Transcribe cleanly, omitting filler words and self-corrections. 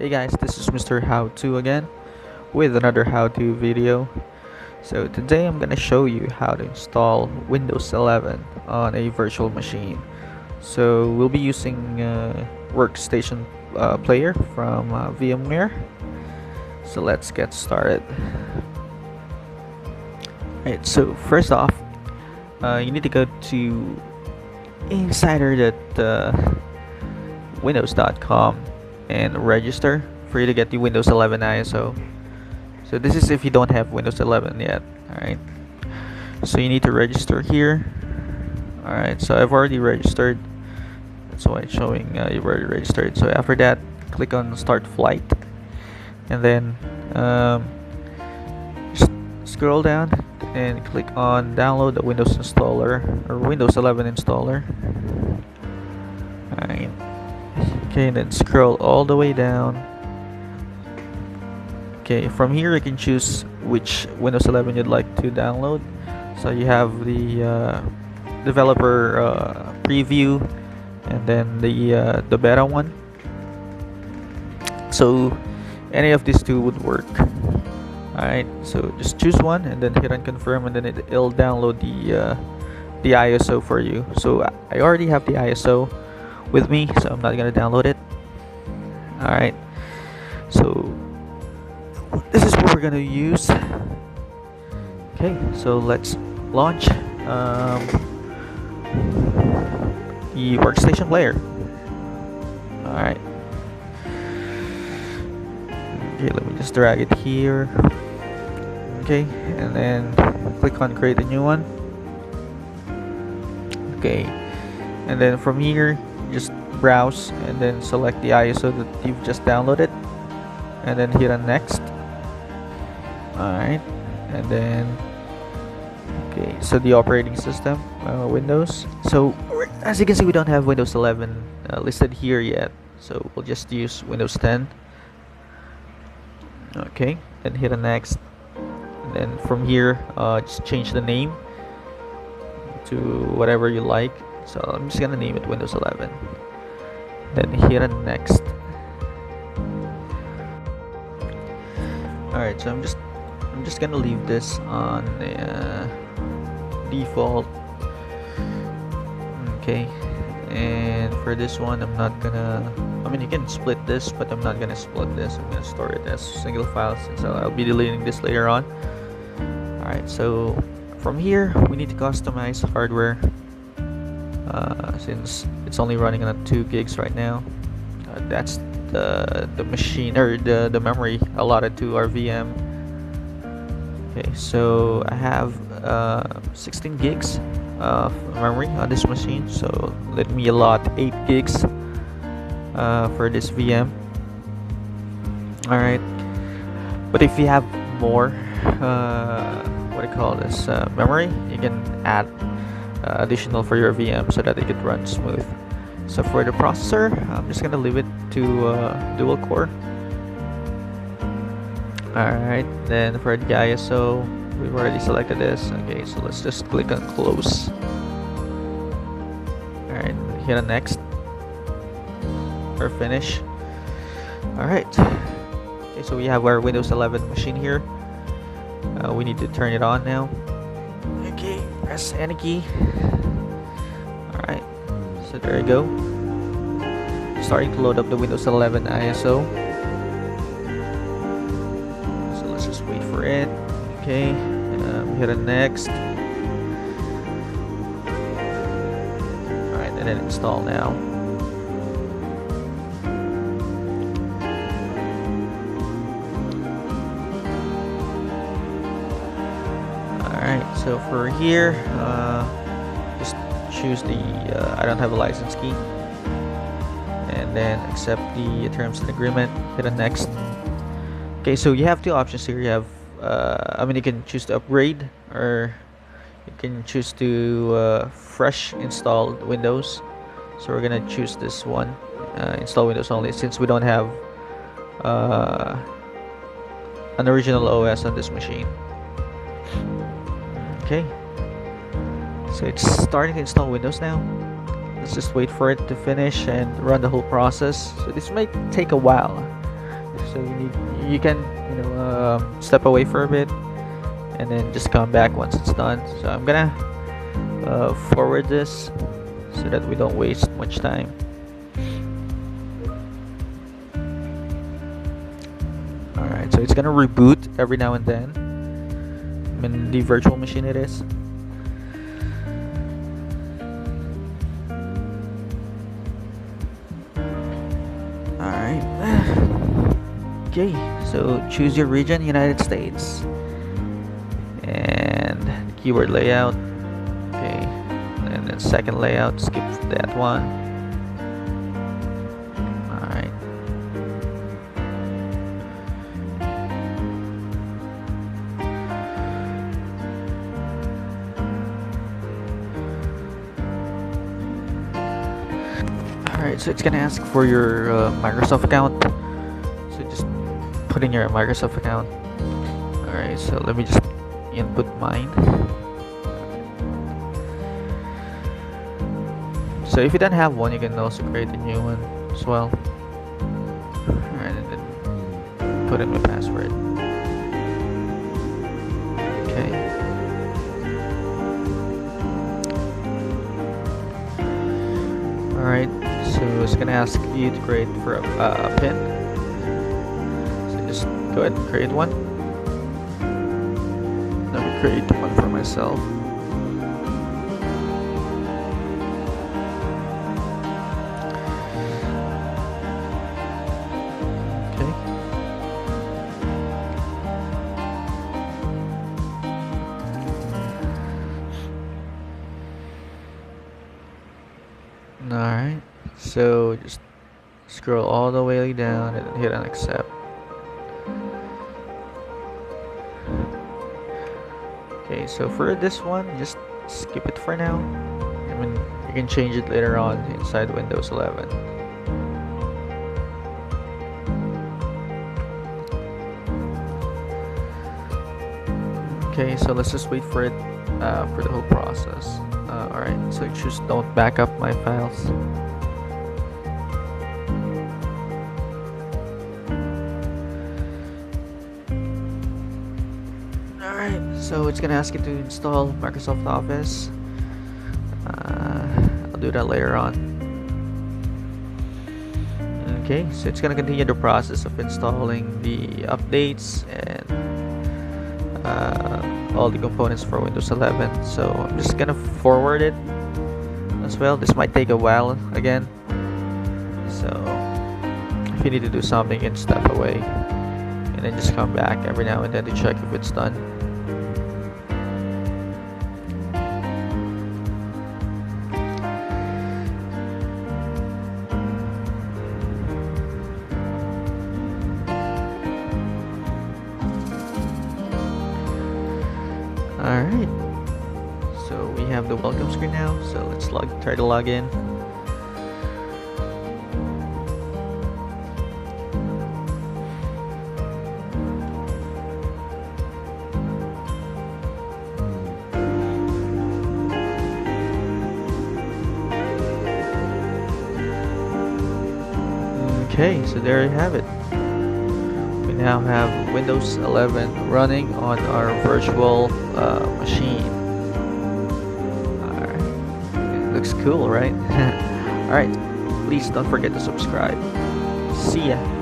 Hey guys, this is Mr. How To again with another how to video. So today I'm gonna show you how to install Windows 11 on a virtual machine. So we'll be using Workstation Player from VMware. So let's get started. Alright, so first off, you need to go to insider.windows.com and register for you to get the Windows 11 ISO. So this is if you don't have Windows 11 yet. Alright, so you need to register here. Alright, so I've already registered, that's why it's showing you've already registered. So after that, click on start flight, and then just scroll down and click on download the Windows installer or Windows 11 installer. Alright, okay, and then scroll all the way down. Okay, from here you can choose which Windows 11 you'd like to download. So you have the developer preview, and then the beta one. So any of these two would work. Alright, so just choose one and then hit on confirm, and then it'll download the ISO for you. So I already have the ISO with me, so I'm not gonna download it. Alright, so this is what we're gonna use. Okay, so let's launch the Workstation Player. Alright, okay, let me just drag it here. Okay, and then click on create a new one. Okay, and then from here just browse and then select the ISO that you've just downloaded, and then hit on next. Alright, and then okay, so the operating system, Windows. So as you can see, we don't have Windows 11 listed here yet, so we'll just use Windows 10. Okay, then hit on next, and then from here just change the name to whatever you like. So I'm just gonna name it Windows 11, then hit on next. Alright, so I'm just gonna leave this on the default. Okay, and for this one I'm not gonna, I mean you can split this, but I'm not gonna split this. I'm gonna store it as single file since I'll be deleting this later on. Alright, so from here we need to customize hardware since it's only running on 2 gigs right now. That's the machine or the memory allotted to our VM. Okay, so I have 16 gigs of memory on this machine, so let me allot 8 gigs for this VM. Alright, but if you have more what do you call this, memory, you can add additional for your VM so that it could run smooth. So for the processor, I'm just gonna leave it to dual core. Alright, then for the ISO, we've already selected this. Okay, so let's just click on close. Alright, hit on next or finish. Alright, okay, so we have our Windows 11 machine here. We need to turn it on now. Okay, press any key. Alright, so there you go, starting to load up the Windows 11 ISO. So let's just wait for it. Okay, hit on next. Alright, and then install now. Alright, so for here, just choose the I don't have a license key, and then accept the terms and agreement, hit on next. Okay, so you have 2 options here. You have I mean you can choose to upgrade, or you can choose to fresh install Windows. So we're gonna choose this one, install Windows only, since we don't have an original OS on this machine. Okay, so it's starting to install Windows now. Let's just wait for it to finish and run the whole process. So this might take a while. So you can step away for a bit and then just come back once it's done. So I'm gonna forward this so that we don't waste much time. Alright, so it's gonna reboot every now and then. In the virtual machine it is. Alright. Okay, so choose your region, United States. And keyword layout. Okay. And then second layout, skip that one. Alright. Alright, so it's gonna ask for your Microsoft account. So just put in your Microsoft account. Alright, so let me just input mine. So if you don't have one, you can also create a new one as well. Alright, and then put in my password. Okay. Alright, so it's gonna ask you to create for a pin. So just go ahead and create one. Let me create one for myself. Okay. Alright, so just scroll all the way down and hit on accept. Okay, so for this one, just skip it for now. I mean, you can change it later on inside Windows 11. Okay, so let's just wait for it for the whole process. Alright, so choose don't back up my files. Alright, so it's gonna ask you to install Microsoft Office. I'll do that later on. Okay, so it's gonna continue the process of installing the updates and all the components for Windows 11. So I'm just gonna forward it as well. This might take a while again. So if you need to do something, you can step away and then just come back every now and then to check if it's done. Alright, so we have the welcome screen now, so let's try to log in. Okay, so there you have it. We now have Windows 11 running on our virtual machine. Alright, it looks cool, right? Alright, please don't forget to subscribe. See ya.